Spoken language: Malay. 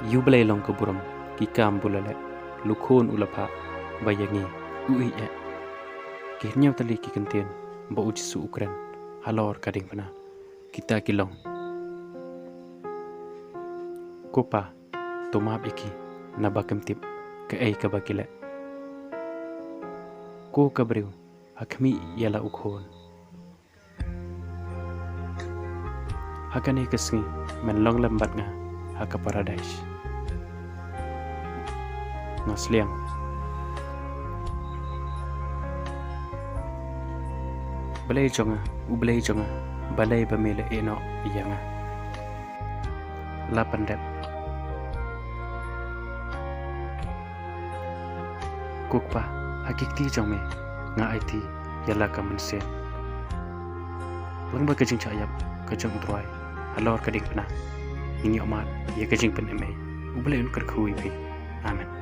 Yublay long keburam kikam bulale lukon ulapa bayangi ui e kirnya tali kikentien ba ujisu ukran halor kading pana kita kilong kopa tomap iki nabakam tip ke ai kabakile ko kabriu hakmi yala ukhon hakane kesngi men long lambat nga haka paradise Nasliang balay jonga ublay jonga balay bamila eno iyanga lapandep kukpa hakikti jongme nga IT yala ka mansen langba kajing chayap kajang troy halor kadik na ini omat ye kajing pen emay ublay un karkhui pi amen